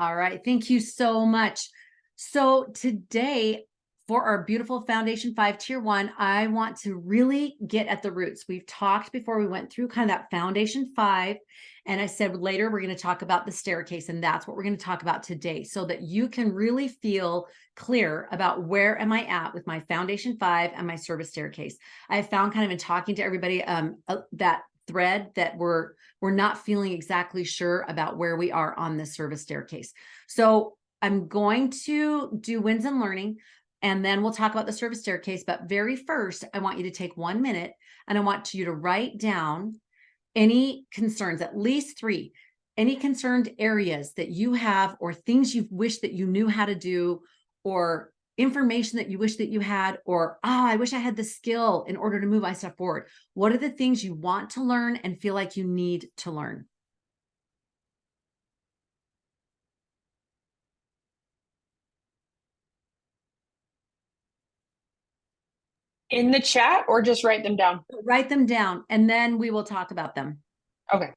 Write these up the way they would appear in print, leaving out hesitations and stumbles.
All right. Thank you so much. So today, for our beautiful Foundation 5 Tier 1, I want to really get at the roots. We've talked before, we went through kind of that Foundation 5, and I said later we're going to talk about the staircase, and that's what we're going to talk about today, so that you can really feel clear about where am I at with my Foundation 5 and my service staircase. I found kind of in talking to everybody that thread that we're not feeling exactly sure about where we are on this service staircase. So I'm going to do wins and learning, and then we'll talk about the service staircase. But very first, I want you to take 1 minute and I want you to write down any concerns, at least 3, any concerned areas that you have, or things you wish that you knew how to do, or information that you wish that you had, or, I wish I had the skill in order to move my stuff forward. What are the things you want to learn and feel like you need to learn? In the chat or just write them down? Write them down, and then we will talk about them. Okay.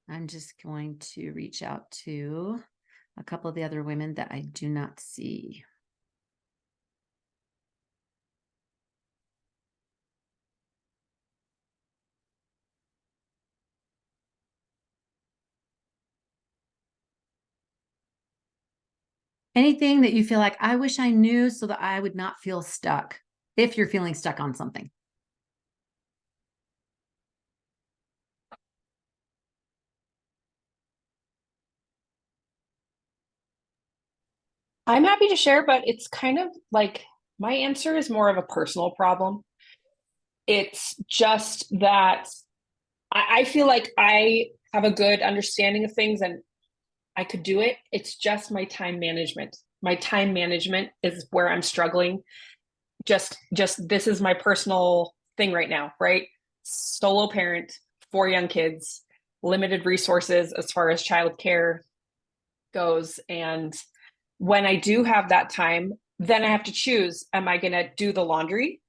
I'm just going to reach out to a couple of the other women that I do not see. Anything that you feel like, I wish I knew so that I would not feel stuck, if you're feeling stuck on something. I'm happy to share, but it's kind of like my answer is more of a personal problem. It's just that I feel like I have a good understanding of things and I could do it. It's just my time management. My time management is where I'm struggling. Just this is my personal thing right now, right? Solo parent, 4 young kids, limited resources as far as childcare goes. And when I do have that time, then I have to choose, am I going to do the laundry,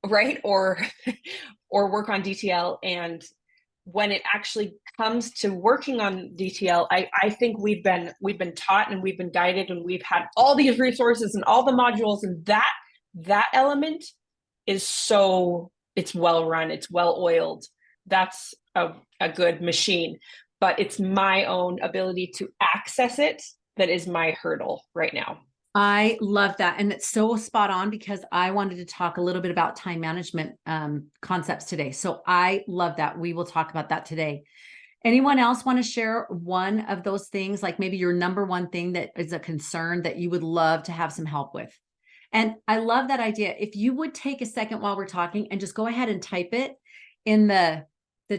right? Or work on DTL. And when it actually comes to working on DTL, I think we've been taught and we've been guided and we've had all these resources and all the modules, and that element is so, it's well run, it's well oiled. That's a good machine, but it's my own ability to access it that is my hurdle right now. I love that. And it's so spot on, because I wanted to talk a little bit about time management concepts today. So I love that. We will talk about that today. Anyone else want to share one of those things, like maybe your number one thing that is a concern that you would love to have some help with? And I love that idea. If you would take a second while we're talking and just go ahead and type it in the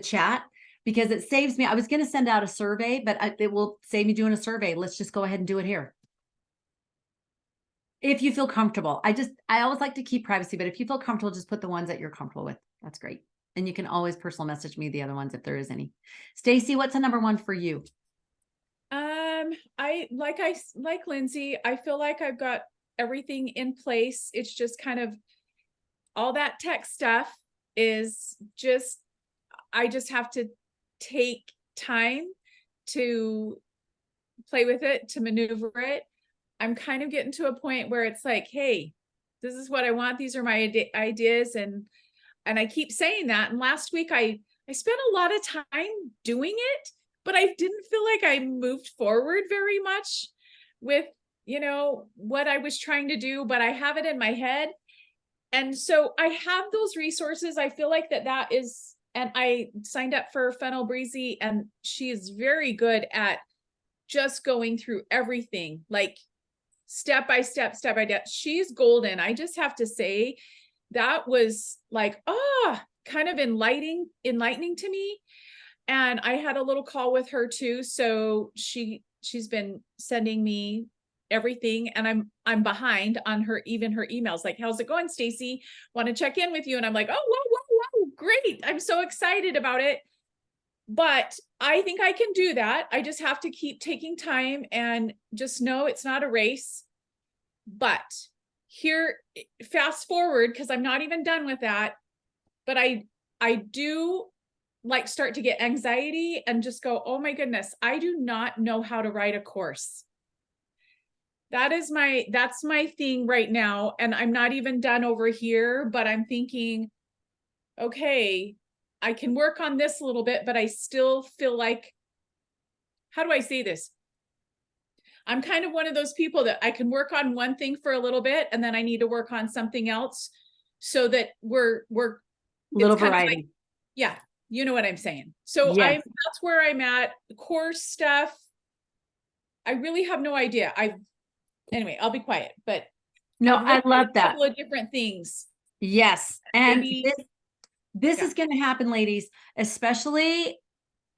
chat, because it saves me. I was going to send out a survey, but it will save me doing a survey. Let's just go ahead and do it here. If you feel comfortable. I always like to keep privacy, but if you feel comfortable, just put the ones that you're comfortable with. That's great. And you can always personal message me the other ones if there is any. Stacy, what's the number one for you? I like Lindsay, I feel like I've got everything in place. It's just kind of all that tech stuff is just, I just have to take time to play with it, to maneuver it. I'm kind of getting to a point where it's like, hey, this is what I want. These are my ideas. And I keep saying that. And last week I spent a lot of time doing it, but I didn't feel like I moved forward very much with, what I was trying to do, but I have it in my head. And so I have those resources. I feel like that is, and I signed up for Fennel Breezy, and she is very good at just going through everything, like step by step. She's golden. I just have to say that was like, kind of enlightening to me. And I had a little call with her too. So she's been sending me everything, and I'm behind on her emails. Like, how's it going, Stacy? Want to check in with you. And I'm like, oh, whoa, great. I'm so excited about it. But I think I can do that. I just have to keep taking time and just know it's not a race. But here, fast forward, because I'm not even done with that. but I do like start to get anxiety and just go, oh my goodness, I do not know how to write a course. That's my thing right now. And I'm not even done over here, but I'm thinking, okay, I can work on this a little bit, but I still feel like, how do I say this? I'm kind of one of those people that I can work on one thing for a little bit and then I need to work on something else so that we're Little it's kind of like, variety. yeah, you know what I'm saying. So Yes. that's where I'm at. Course stuff, I really have no idea. Anyway, I'll be quiet, but No, I've I looked at love a that. couple of different things. Yes. And Maybe, this yeah. is going to happen, ladies, especially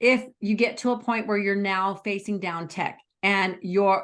if you get to a point where you're now facing down tech. And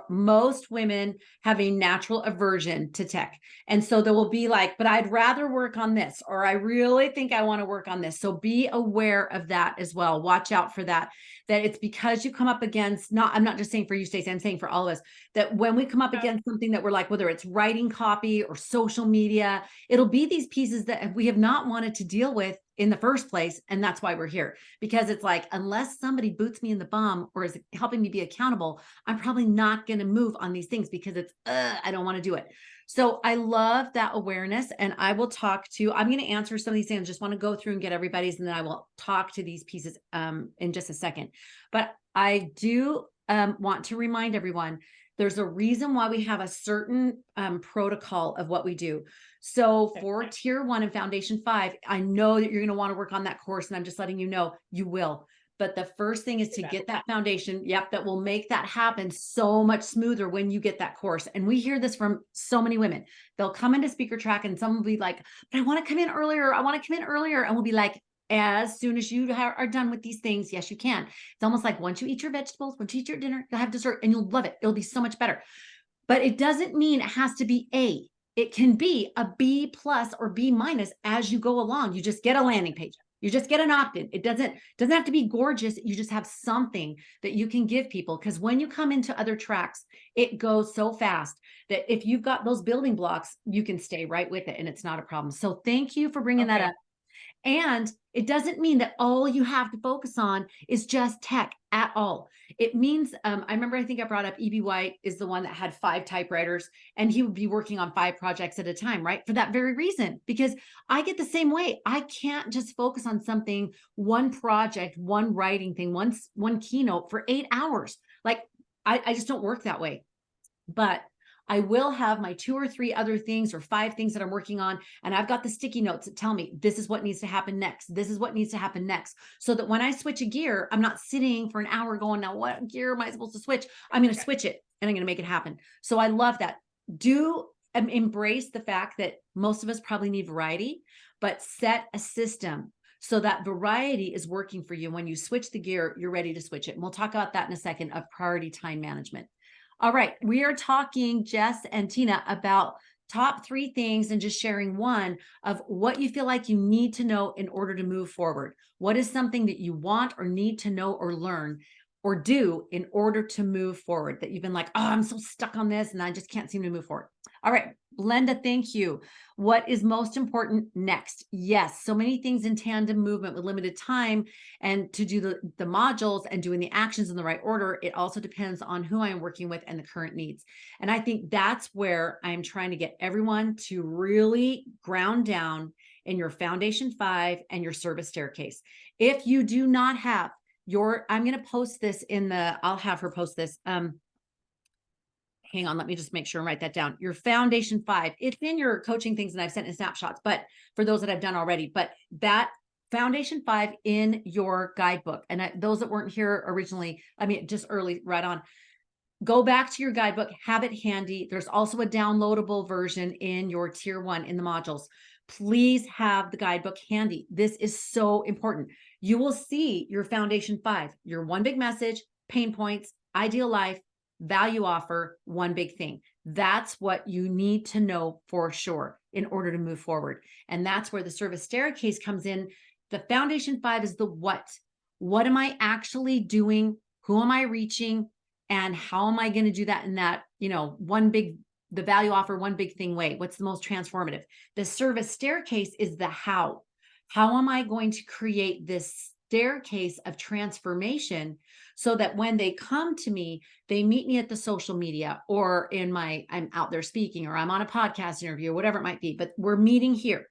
most women have a natural aversion to tech. And so there will be like, but I'd rather work on this, or I really think I want to work on this. So be aware of that as well. Watch out for that it's because you come up against, I'm not just saying for you, Stacey, I'm saying for all of us, that when we come up against something that we're like, whether it's writing copy or social media, it'll be these pieces that we have not wanted to deal with in the first place. And that's why we're here, because it's like, unless somebody boots me in the bum or is helping me be accountable, I'm probably not going to move on these things because it's, I don't want to do it. So I love that awareness. And I will I'm going to answer some of these things. Just want to go through and get everybody's, and then I will talk to these pieces in just a second. But I do want to remind everyone, there's a reason why we have a certain protocol of what we do. So for tier 1 and foundation 5, I know that you're going to want to work on that course, and I'm just letting you know you will. But the first thing is to get that foundation. Yep. That will make that happen so much smoother when you get that course. And we hear this from so many women. They'll come into speaker track and some will be like, but I want to come in earlier. I want to come in earlier. And we'll be like, as soon as you are done with these things, yes, you can. It's almost like once you eat your vegetables, once you eat your dinner, you'll have dessert and you'll love it. It'll be so much better. But it doesn't mean it has to be A. It can be a B+ or B- as you go along. You just get a landing page. You just get an opt-in. It doesn't have to be gorgeous. You just have something that you can give people, because when you come into other tracks, it goes so fast that if you've got those building blocks, you can stay right with it and it's not a problem. So thank you for bringing that up. And it doesn't mean that all you have to focus on is just tech at all. It means, I remember, I think I brought up E.B. White is the one that had 5 typewriters, and he would be working on 5 projects at a time, right? For that very reason, because I get the same way. I can't just focus on something, one project, one writing thing, one keynote for 8 hours. Like I just don't work that way. But I will have my 2 or 3 other things or 5 things that I'm working on. And I've got the sticky notes that tell me this is what needs to happen next. This is what needs to happen next. So that when I switch a gear, I'm not sitting for an hour going, now what gear am I supposed to switch? I'm going to switch it and I'm going to make it happen. So I love that. Do embrace the fact that most of us probably need variety, but set a system so that variety is working for you. When you switch the gear, you're ready to switch it. And we'll talk about that in a second, of priority time management. All right, we are talking, Jess and Tina, about top 3 things, and just sharing one of what you feel like you need to know in order to move forward. What is something that you want or need to know or learn or do in order to move forward, that you've been like, oh, I'm so stuck on this and I just can't seem to move forward. All right, Glenda, thank you. What is most important next? Yes, so many things in tandem movement with limited time, and to do the modules and doing the actions in the right order, it also depends on who I am working with and the current needs. And I think that's where I'm trying to get everyone to really ground down in your foundation 5 and your service staircase. If you do not have I'm going to post this I'll have her post this. Hang on, let me just make sure and write that down. Your foundation 5, it's in your coaching things, and I've sent in snapshots, but for those that I've done already, but that foundation 5 in your guidebook. And those that weren't here originally, I mean, just early, right on, go back to your guidebook, have it handy. There's also a downloadable version in your tier 1 in the modules. Please have the guidebook handy. This is so important. You will see your foundation 5, your one big message, pain points, ideal life, value offer, one big thing. That's what you need to know for sure in order to move forward. And that's where the service staircase comes in. The foundation 5 is the what. What am I actually doing? Who am I reaching? And how am I going to do that in that, the value offer, one big thing way? What's the most transformative? The service staircase is the how. How am I going to create this staircase of transformation so that when they come to me, they meet me at the social media or I'm out there speaking or I'm on a podcast interview or whatever it might be, but we're meeting here.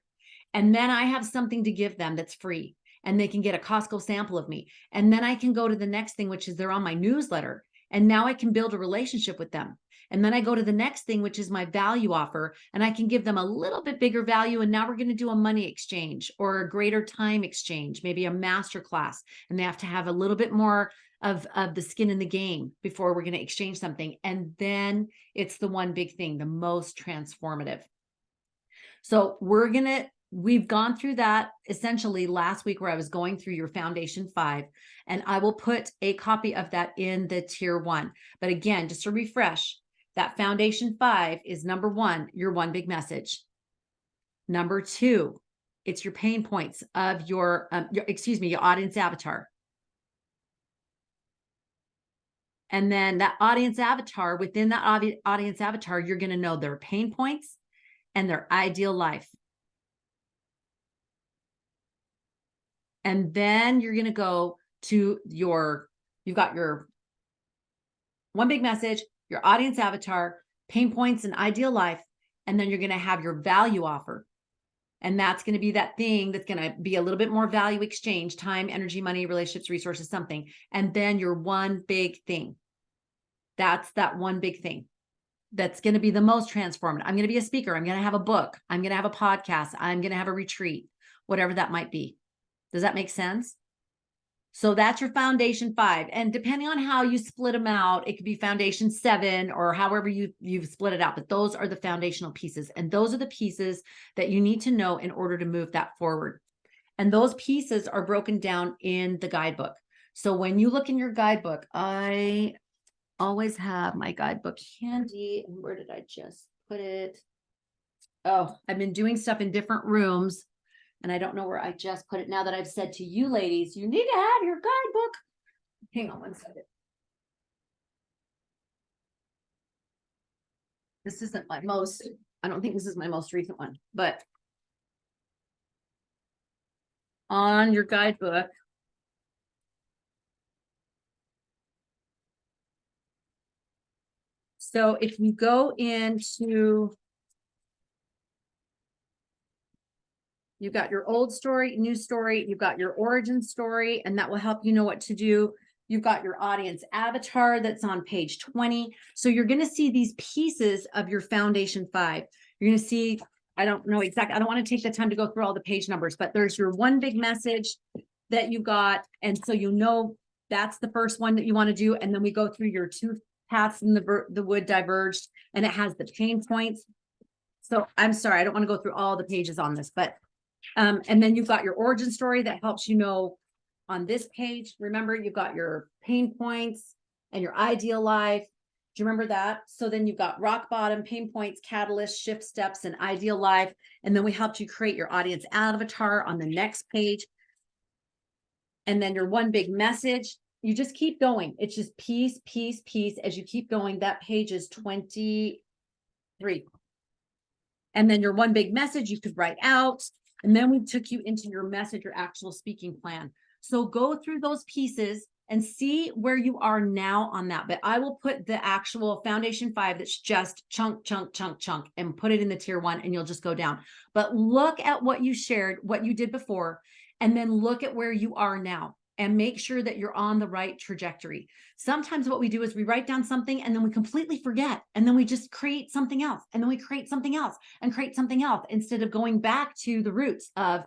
And then I have something to give them that's free and they can get a Costco sample of me. And then I can go to the next thing, which is they're on my newsletter. And now I can build a relationship with them. And then I go to the next thing, which is my value offer, and I can give them a little bit bigger value. And now we're going to do a money exchange or a greater time exchange, maybe a master class. And they have to have a little bit more of the skin in the game before we're going to exchange something. And then it's the one big thing, the most transformative. So we've gone through that essentially last week where I was going through your Foundation 5, and I will put a copy of that in the Tier 1. But again, just to refresh, that Foundation 5 is number 1, your one big message. Number 2, it's your pain points of your audience avatar. And then that audience avatar, within that audience avatar, you're going to know their pain points and their ideal life. And then you're going to go to you've got your one big message, your audience avatar, pain points and ideal life. And then you're going to have your value offer. And that's going to be that thing that's going to be a little bit more value exchange, time, energy, money, relationships, resources, something. And then your one big thing. That's that one big thing that's going to be the most transformative. I'm going to be a speaker. I'm going to have a book. I'm going to have a podcast. I'm going to have a retreat, whatever that might be. Does that make sense? So that's your Foundation 5. And depending on how you split them out, it could be Foundation 7 or however you've split it out. But those are the foundational pieces. And those are the pieces that you need to know in order to move that forward. And those pieces are broken down in the guidebook. So when you look in your guidebook, I always have my guidebook handy. And where did I just put it? Oh, I've been doing stuff in different rooms. And I don't know where I just put it now that I've said to you ladies, you need to have your guidebook. Hang on one second. This isn't I don't think this is my most recent one, but on your guidebook, so if you go into, you've got your old story, new story, you've got your origin story, and that will help you know what to do. You've got your audience avatar that's on page 20. So you're going to see these pieces of your Foundation 5. You're going to see, I don't know exactly, I don't want to take the time to go through all the page numbers, but there's your one big message that you got. And so you know that's the first one that you want to do. And then we go through your 2 paths in the wood diverged, and it has the pain points. So I'm sorry, I don't want to go through all the pages on this, but and then you've got your origin story that helps you know on this page. Remember, you've got your pain points and your ideal life. Do you remember that? So then you've got rock bottom, pain points, catalyst, shift steps, and ideal life. And then we helped you create your audience avatar on the next page. And then your one big message. You just keep going. It's just piece, piece, piece. As you keep going, that page is 23. And then your one big message you could write out. And then we took you into your message, your actual speaking plan. So go through those pieces and see where you are now on that. But I will put the actual Foundation 5 that's just chunk, chunk, chunk, chunk, and put it in the Tier 1, and you'll just go down. But look at what you shared, what you did before, and then look at where you are now. And make sure that you're on the right trajectory. Sometimes what we do is we write down something and then we completely forget. And then we just create something else. And then we create something else and create something else instead of going back to the roots of,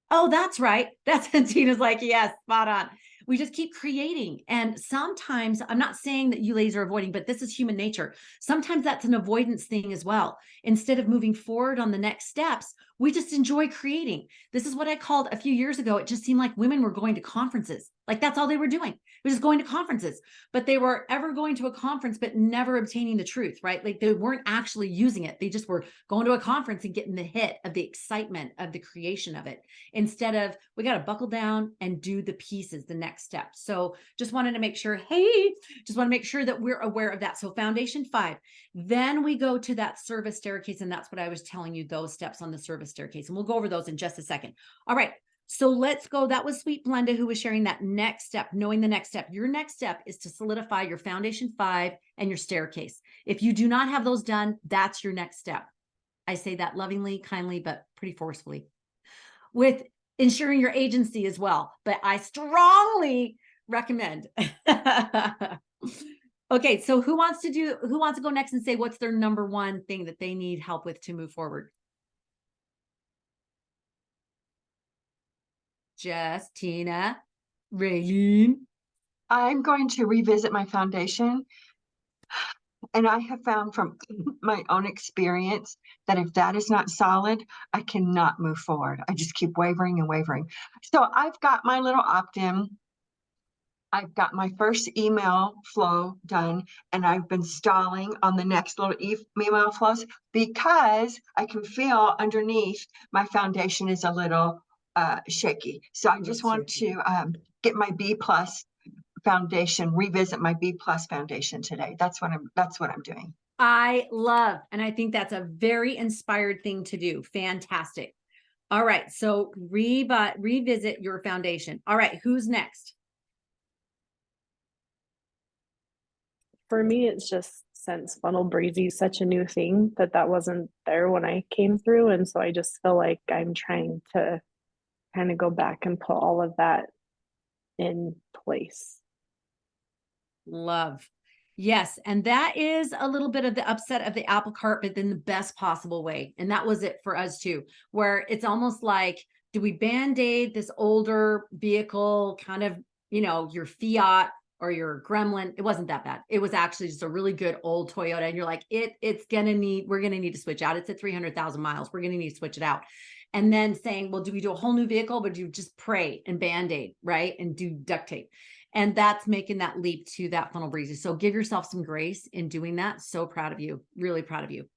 oh, that's right. That's Tina's like, yes, spot on. We just keep creating. And sometimes, I'm not saying that you ladies are avoiding, but this is human nature. Sometimes that's an avoidance thing as well. Instead of moving forward on the next steps, we just enjoy creating. This is what I called a few years ago. It just seemed like women were going to conferences. Like that's all they were doing. It was just going to conferences, but they were ever going to a conference, but never obtaining the truth, right? Like they weren't actually using it. They just were going to a conference and getting the hit of the excitement of the creation of it. Instead of, we got to buckle down and do the pieces, the next step. So just wanted to make sure, just want to make sure that we're aware of that. So Foundation 5, then we go to that service staircase. And that's what I was telling you, those steps on the service staircase. And we'll go over those in just a second. All right. So let's go. That was Sweet Blenda who was sharing that next step, knowing the next step. Your next step is to solidify your foundation 5 and your staircase. If you do not have those done, that's your next step. I say that lovingly, kindly, but pretty forcefully. With ensuring your agency as well, but I strongly recommend. Okay, so who wants to go next and say what's their number one thing that they need help with to move forward? Jess, Tina, Raylene. I'm going to revisit my foundation. And I have found from my own experience that if that is not solid, I cannot move forward. I just keep wavering and wavering. So I've got my little opt-in. I've got my first email flow done, and I've been stalling on the next little email flows because I can feel underneath my foundation is a little shaky. So I just want to get my B+ foundation, revisit my B+ foundation today. That's what I'm doing. I love, and I think that's a very inspired thing to do. Fantastic. All right, so revisit your foundation. All right, who's next? For me, it's just since Funnel Breezy is such a new thing that wasn't there when I came through. And so I just feel like I'm trying to kind of go back and put all of that in place. Love. Yes. And that is a little bit of the upset of the apple cart, but in the best possible way. And that was it for us too, where it's almost like, do we band-aid this older vehicle, kind of, your Fiat or your Gremlin? It wasn't that bad. It was actually just a really good old Toyota. And you're like, we're going to need to switch out. It's at 300,000 miles. We're going to need to switch it out. And then saying, well, do we do a whole new vehicle, but do you just pray and band-aid, right? And do duct tape. And that's making that leap to that Funnel Breezy. So give yourself some grace in doing that. So proud of you. Really proud of you.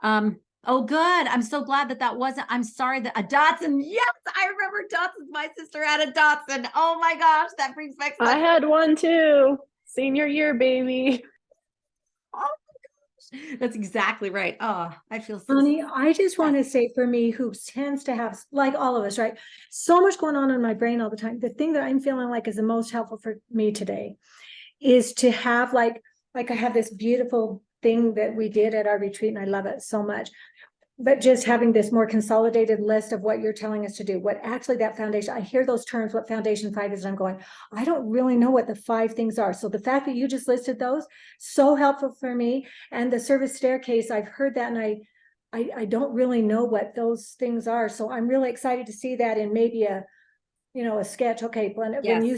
Oh, good. I'm so glad that wasn't, I'm sorry that a Datsun. Yes, I remember Datsun. My sister had a Datsun. Oh my gosh, that brings back. I had one too. Senior year, baby. Oh my gosh. That's exactly right. Oh, I feel so. Honey, I just want to say for me, who tends to have, like all of us, right? So much going on in my brain all the time. The thing that I'm feeling like is the most helpful for me today is to have like I have this beautiful thing that we did at our retreat, and I love it so much. But just having this more consolidated list of what you're telling us to do, what actually that foundation, I hear those terms, what foundation 5 is, and I'm going, I don't really know what the 5 things are. So the fact that you just listed those, so helpful for me. And the service staircase, I've heard that, and I don't really know what those things are. So I'm really excited to see that in maybe a sketch. Okay, Blenda, Yes. when you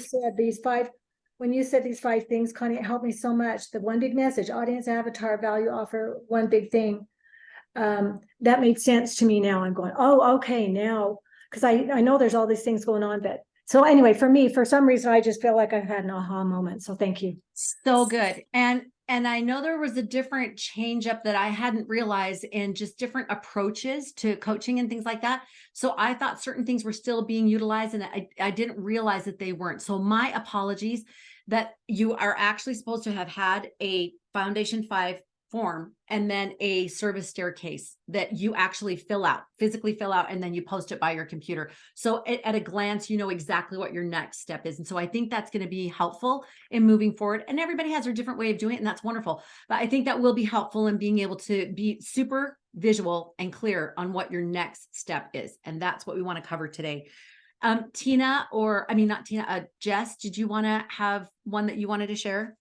said these 5 things, Connie, it helped me so much. The one big message, audience, avatar, value, offer, one big thing. That made sense to me now. I'm going, oh, okay, now, because I know there's all these things going on, but so anyway, for me, for some reason, I just feel like I've had an aha moment. So thank you. So good. And I know there was a different change up that I hadn't realized in just different approaches to coaching and things like that. So I thought certain things were still being utilized, and I didn't realize that they weren't. So my apologies. That you are actually supposed to have had a foundation 5 form and then a service staircase that you actually physically fill out, and then you post it by your computer. So at a glance, you know exactly what your next step is. And so I think that's going to be helpful in moving forward. And everybody has their different way of doing it, and that's wonderful. But I think that will be helpful in being able to be super visual and clear on what your next step is. And that's what we want to cover today. Tina, not Tina, Jess, did you want to have one that you wanted to share?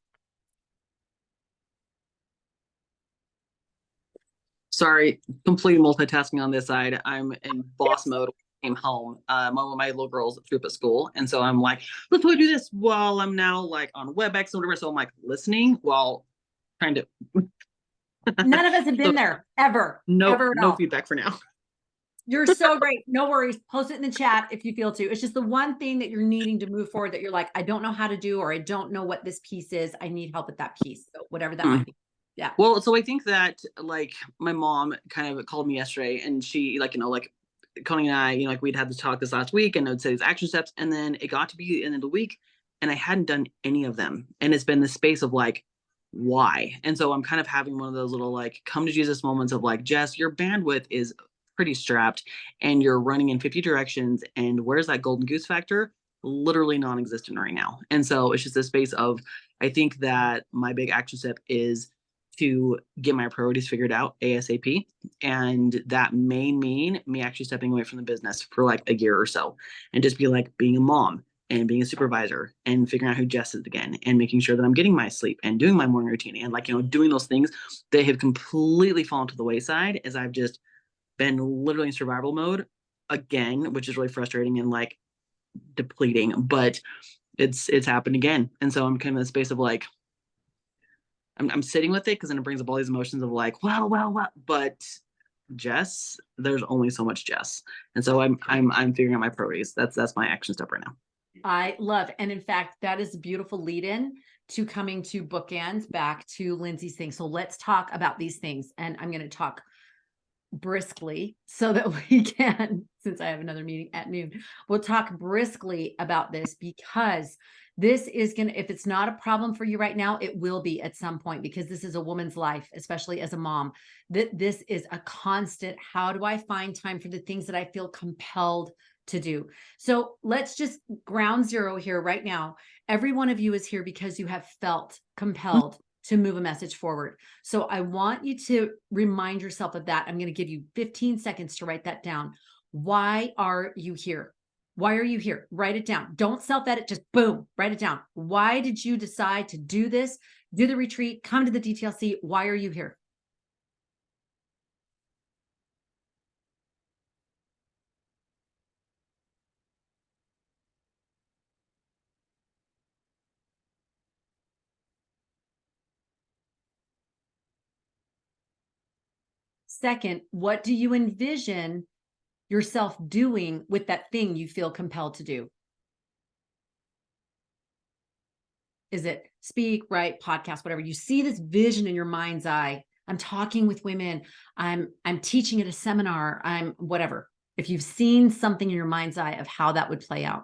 Sorry, completely multitasking on this side. I'm in boss mode when I came home. One of my little girls threw up at school. And so I'm like, let's go do this while I'm now like on WebEx or whatever. So I'm like listening while trying to. None of us have been there ever. No all. feedback for now. You're so great. No worries. Post it in the chat if you feel to. It's just the one thing that you're needing to move forward that you're like, I don't know how to do, or I don't know what this piece is. I need help with that piece. So whatever that might be. Yeah. Well, so I think that like my mom kind of called me yesterday, and she Connie and I, we'd had this talk this last week, and I would say these action steps, and then it got to be the end of the week and I hadn't done any of them. And it's been this space of like, why? And so I'm kind of having one of those little like come to Jesus moments of like, Jess, your bandwidth is pretty strapped and you're running in 50 directions. And where's that golden goose factor? Literally non-existent right now. And so it's just a space of, I think that my big action step is to get my priorities figured out ASAP. And that may mean me actually stepping away from the business for like a year or so and just be like being a mom and being a supervisor and figuring out who Jess is again and making sure that I'm getting my sleep and doing my morning routine and like, doing those things that have completely fallen to the wayside as I've just been literally in survival mode again, which is really frustrating and like depleting, but it's happened again. And so I'm kind of in a space of like, I'm sitting with it because then it brings up all these emotions of like, well, but Jess, there's only so much Jess. And so I'm figuring out my priorities. That's my action step right now. I love, and in fact, that is a beautiful lead in to coming to bookends back to Lindsay's thing. So let's talk about these things. And I'm going to talk briskly so that we can, since I have another meeting at noon, we'll talk briskly about this because this is going to, if it's not a problem for you right now, it will be at some point because this is a woman's life, especially as a mom, that this is a constant. How do I find time for the things that I feel compelled to do? So let's just ground zero here right now. Every one of you is here because you have felt compelled to move a message forward. So I want you to remind yourself of that. I'm going to give you 15 seconds to write that down. Why are you here? Why are you here? Write it down. Don't self-edit, just boom, write it down. Why did you decide to do this? Do the retreat, come to the DTLC. Why are you here? Second, what do you envision yourself doing with that thing you feel compelled to do? Is it speak, write, podcast, whatever? You see this vision in your mind's eye. I'm talking with women. I'm teaching at a seminar. I'm whatever. If you've seen something in your mind's eye of how that would play out.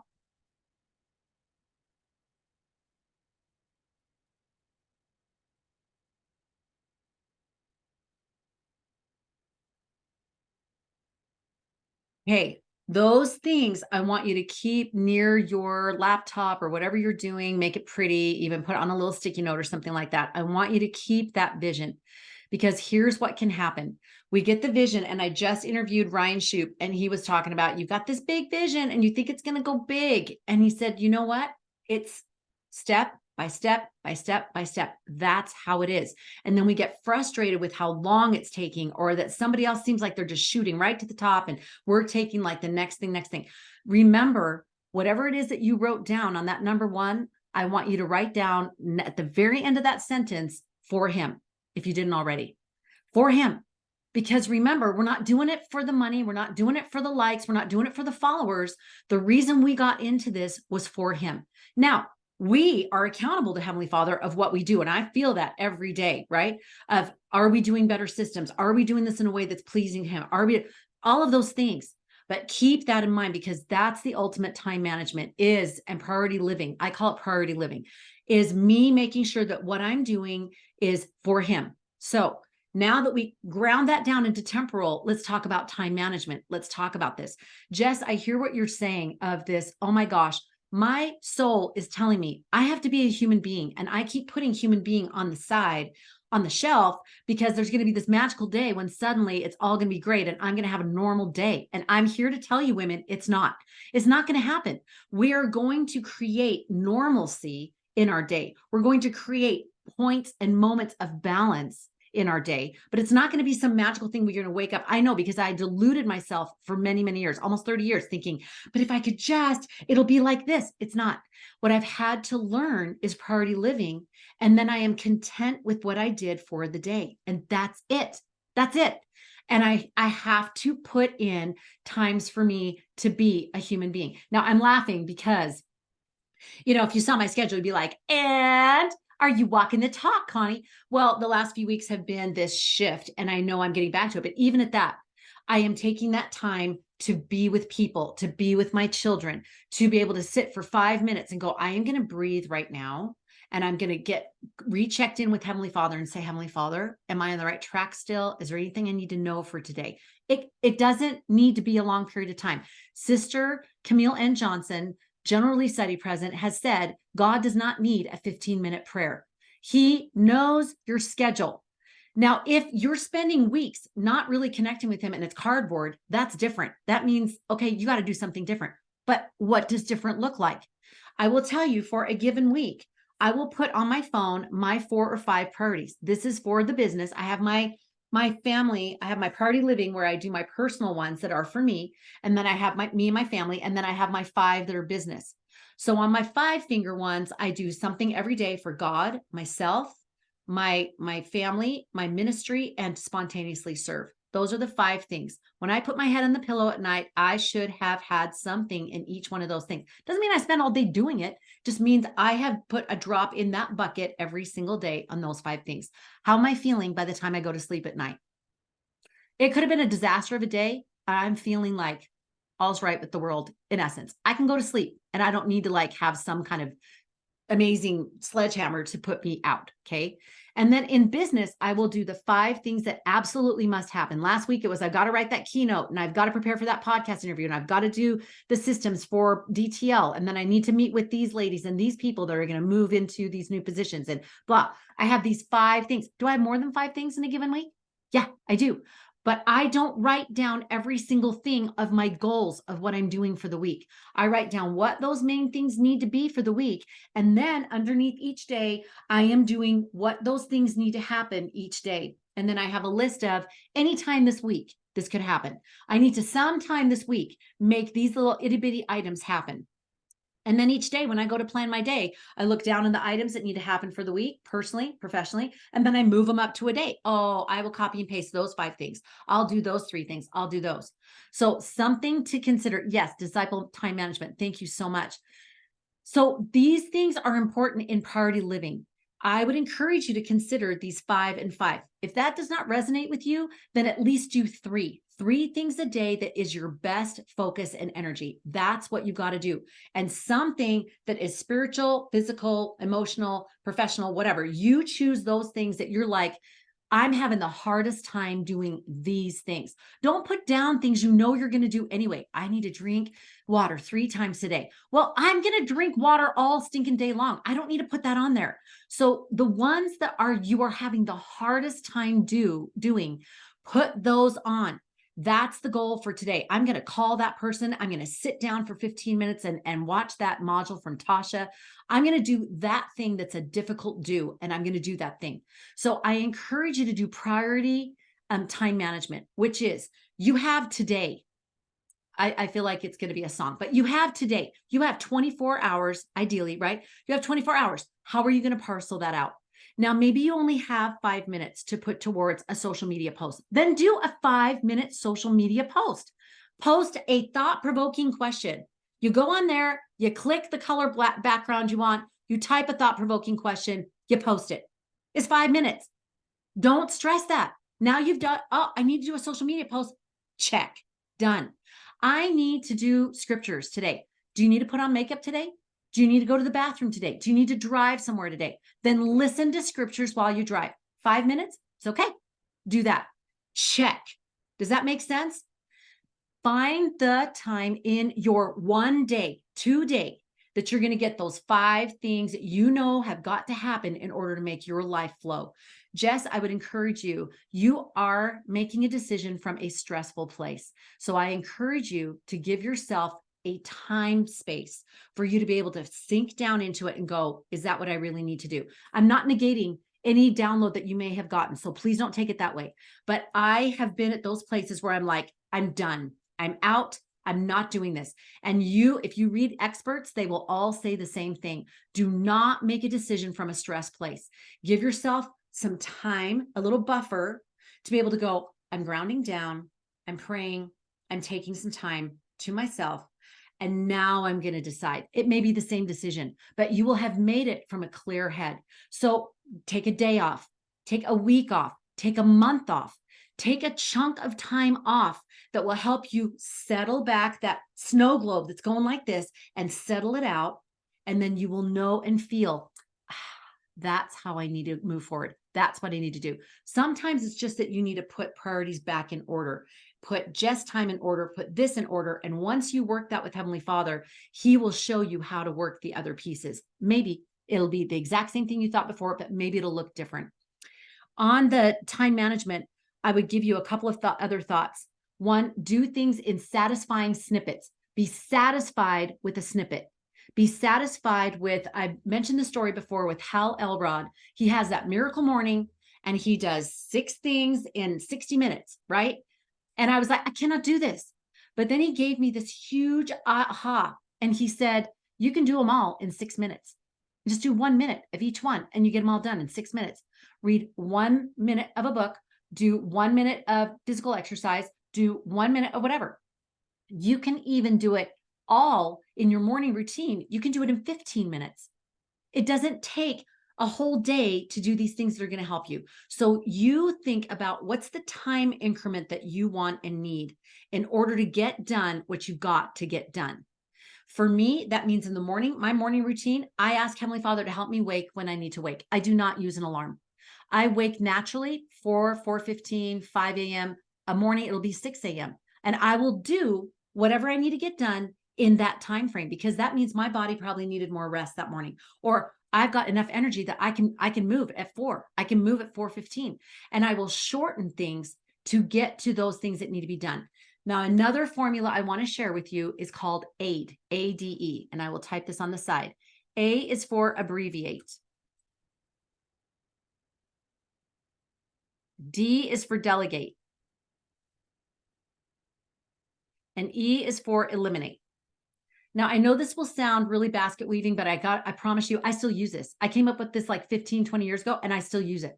Hey, those things I want you to keep near your laptop or whatever you're doing, make it pretty, even put it on a little sticky note or something like that. I want you to keep that vision because here's what can happen. We get the vision, and I just interviewed Ryan Shoup, and he was talking about, you've got this big vision and you think it's going to go big. And he said, you know what? It's step by step by step by step. That's how it is. And then we get frustrated with how long it's taking, or that somebody else seems like they're just shooting right to the top and we're taking like the next thing. Remember, whatever it is that you wrote down on that number one, I want you to write down at the very end of that sentence, for him, if you didn't already, for him. Because remember, we're not doing it for the money. We're not doing it for the likes. We're not doing it for the followers. The reason we got into this was for him. Now, we are accountable to Heavenly Father of what we do. And I feel that every day, right? Of, are we doing better systems? Are we doing this in a way that's pleasing him? Are we, all of those things, but keep that in mind because that's the ultimate time management is, and priority living. I call it priority living, is me making sure that what I'm doing is for him. So now that we ground that down into temporal, let's talk about time management. Let's talk about this. Jess, I hear what you're saying of this. Oh my gosh, my soul is telling me I have to be a human being, and I keep putting human being on the side, on the shelf, because there's going to be this magical day when suddenly it's all going to be great and I'm going to have a normal day. And I'm here to tell you, women, it's not going to happen. We are going to create normalcy in our day. We're going to create points and moments of balance in our day, but it's not going to be some magical thing where you're going to wake up. I know, because I deluded myself for many, many years, almost 30 years, thinking, but if I could just, it'll be like this. It's not. What I've had to learn is priority living. And then I am content with what I did for the day. And that's it. That's it. And I have to put in times for me to be a human being. Now I'm laughing because, if you saw my schedule, you'd be like, and are you walking the talk, Connie? Well, the last few weeks have been this shift, and I know I'm getting back to it. But even at that, I am taking that time to be with people, to be with my children, to be able to sit for 5 minutes and go, I am going to breathe right now. and I'm going to get rechecked in with Heavenly Father and say, Heavenly Father, am I on the right track still? Is there anything I need to know for today? It doesn't need to be a long period of time. Sister Camille N. Johnson, generally study president, has said, God does not need a 15-minute prayer. He knows your schedule. Now, if you're spending weeks not really connecting with him and it's cardboard, that's different. That means, okay, you got to do something different. But what does different look like? I will tell you, for a given week, I will put on my phone my 4 or 5 priorities. This is for the business. I have my family. I have my priority living where I do my personal ones that are for me. And then I have me and my family. And then I have my 5 that are business. So on my 5-finger ones, I do something every day for God, myself, my family, my ministry, and to spontaneously serve. Those are the 5 things. When I put my head on the pillow at night, I should have had something in each one of those things. Doesn't mean I spend all day doing it. Just means I have put a drop in that bucket every single day on those 5 things. How am I feeling by the time I go to sleep at night? It could have been a disaster of a day. I'm feeling like all's right with the world. In essence, I can go to sleep and I don't need to like have some kind of amazing sledgehammer to put me out. Okay. And then in business, I will do the 5 things that absolutely must happen. Last week, it was, I've got to write that keynote and I've got to prepare for that podcast interview and I've got to do the systems for DTL. And then I need to meet with these ladies and these people that are going to move into these new positions and blah. I have these 5 things. Do I have more than 5 things in a given week? Yeah, I do. But I don't write down every single thing of my goals of what I'm doing for the week. I write down what those main things need to be for the week. And then underneath each day, I am doing what those things need to happen each day. And then I have a list of anytime this week, this could happen. I need to sometime this week make these little itty bitty items happen. And then each day when I go to plan my day, I look down on the items that need to happen for the week, personally, professionally, and then I move them up to a day. Oh, I will copy and paste those 5 things. I'll do those 3 things. I'll do those. So something to consider. Yes, disciple time management. Thank you so much. So these things are important in priority living. I would encourage you to consider these 5 and 5. If that does not resonate with you, then at least do 3 things a day that is your best focus and energy. That's what you got to do. And something that is spiritual, physical, emotional, professional, whatever. You choose those things that you're like, I'm having the hardest time doing these things. Don't put down things you know you're going to do anyway. I need to drink water 3 times a day. Well, I'm going to drink water all stinking day long. I don't need to put that on there. So the ones that you are having the hardest time doing, put those on. That's the goal for today. I'm going to call that person. I'm going to sit down for 15 minutes and watch that module from Tasha. I'm going to do that thing that's a difficult do, and I'm going to do that thing. So I encourage you to do priority time management, which is you have today. I feel like it's going to be a song, but you have today. You have 24 hours, ideally, right? You have 24 hours. How are you going to parcel that out? Now, maybe you only have 5 minutes to put towards a social media post. Then do a 5-minute social media post. Post a thought-provoking question. You go on there, you click the color black background you want, you type a thought-provoking question, you post it. It's 5 minutes. Don't stress that. Now you've done, oh, I need to do a social media post. Check. Done. I need to do scriptures today. Do you need to put on makeup today? Do you need to go to the bathroom today? Do you need to drive somewhere today? Then listen to scriptures while you drive. 5 minutes? It's okay. Do that. Check. Does that make sense? Find the time in your 1 day, 2 day, that you're going to get those 5 things that you know have got to happen in order to make your life flow. Jess, I would encourage you, you are making a decision from a stressful place. So I encourage you to give yourself a time space for you to be able to sink down into it and go, is that what I really need to do? I'm not negating any download that you may have gotten, so please don't take it that way. But I have been at those places where I'm like, I'm done. I'm out. I'm not doing this. And if you read experts, they will all say the same thing. Do not make a decision from a stress place. Give yourself some time, a little buffer to be able to go, I'm grounding down, I'm praying, I'm taking some time to myself. And now I'm going to decide. It may be the same decision, but you will have made it from a clear head. So take a day off, take a week off, take a month off, take a chunk of time off that will help you settle back that snow globe that's going like this and settle it out. And then you will know and feel, That's how I need to move forward. That's what I need to do. Sometimes it's just that you need to put priorities back in order, put just time in order, put this in order. And once you work that with Heavenly Father, He will show you how to work the other pieces. Maybe it'll be the exact same thing you thought before, but maybe it'll look different. On the time management, I would give you a couple of other thoughts. One, do things in satisfying snippets. Be satisfied with a snippet. Be satisfied with, I mentioned the story before with Hal Elrod. He has that miracle morning and he does 6 things in 60 minutes, right? And I was like, I cannot do this. But then he gave me this huge aha. And he said, you can do them all in 6 minutes. Just do 1 minute of each one and you get them all done in 6 minutes. Read 1 minute of a book, do 1 minute of physical exercise, do 1 minute of whatever. You can even do it all in your morning routine. You can do it in 15 minutes. It doesn't take a whole day to do these things that are going to help you. So you think about what's the time increment that you want and need in order to get done what you've got to get done. For me, that means in the morning, my morning routine, I ask Heavenly Father to help me wake when I need to wake. I do not use an alarm. I wake naturally 4:15, 5 a.m. A morning, it'll be 6 a.m. And I will do whatever I need to get done in that time frame, because that means my body probably needed more rest that morning, or I've got enough energy that I can move at 4. I can move at 4:15, and I will shorten things to get to those things that need to be done. Now, another formula I want to share with you is called AIDE, ADE, and I will type this on the side. A is for abbreviate. D is for delegate. And E is for eliminate. Now, I know this will sound really basket weaving, but I promise you, I still use this. I came up with this like 15, 20 years ago, and I still use it.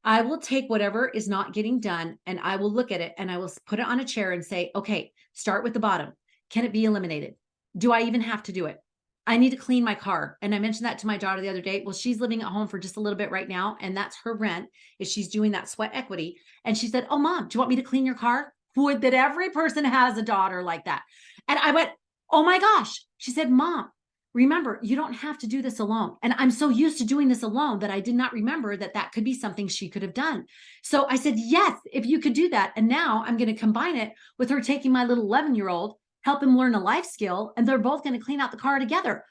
I will take whatever is not getting done and I will look at it and I will put it on a chair and say, okay, start with the bottom. Can it be eliminated? Do I even have to do it? I need to clean my car. And I mentioned that to my daughter the other day. Well, she's living at home for just a little bit right now. And that's her rent, is she's doing that sweat equity. And she said, oh, Mom, do you want me to clean your car? Would that every person has a daughter like that. And I went, oh my gosh. She said, Mom, remember, you don't have to do this alone. And I'm so used to doing this alone that I did not remember that that could be something she could have done. So I said, yes, if you could do that. And now I'm going to combine it with her taking my little 11-year-old, help him learn a life skill, and they're both going to clean out the car together.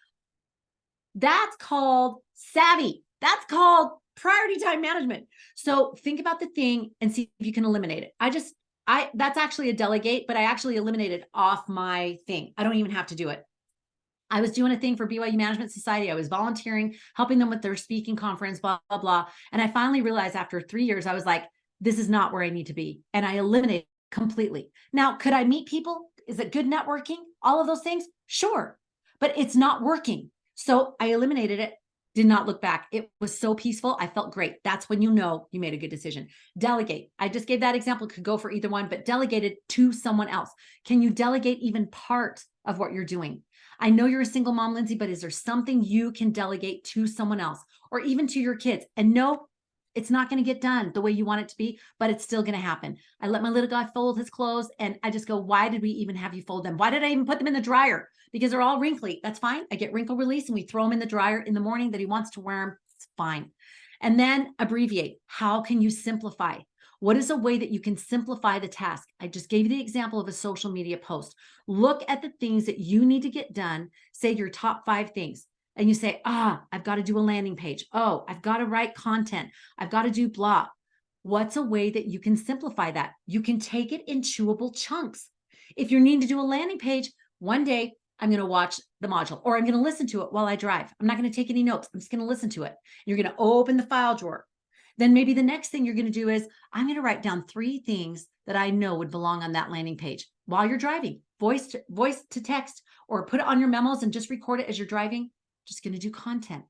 That's called savvy. That's called priority time management. So think about the thing and see if you can eliminate it. That's actually a delegate, but I actually eliminated off my thing. I don't even have to do it. I was doing a thing for BYU Management Society. I was volunteering, helping them with their speaking conference, blah, blah, blah. And I finally realized after 3 years, I was like, this is not where I need to be. And I eliminated completely. Now, could I meet people? Is it good networking? All of those things? Sure. But it's not working. So I eliminated it, did not look back. It was so peaceful. I felt great. That's when you know you made a good decision. Delegate. I just gave that example. Could go for either one, but delegate it to someone else. Can you delegate even part of what you're doing? I know you're a single mom, Lindsay, but is there something you can delegate to someone else or even to your kids? And no, it's not going to get done the way you want it to be, but it's still going to happen. I let my little guy fold his clothes and I just go, why did we even have you fold them? Why did I even put them in the dryer? Because they're all wrinkly. That's fine. I get wrinkle release and we throw them in the dryer in the morning that he wants to wear them. It's fine. And then abbreviate. How can you simplify? What is a way that you can simplify the task? I just gave you the example of a social media post. Look at the things that you need to get done. Say your top 5 things. And you say, I've got to do a landing page. Oh, I've got to write content. I've got to do blah. What's a way that you can simplify that? You can take it in chewable chunks. If you're needing to do a landing page, one day I'm going to watch the module or I'm going to listen to it while I drive. I'm not going to take any notes. I'm just going to listen to it. You're going to open the file drawer. Then maybe the next thing you're going to do is I'm going to write down 3 things that I know would belong on that landing page while you're driving, voice to text, or put it on your memos and just record it as you're driving. Just going to do content.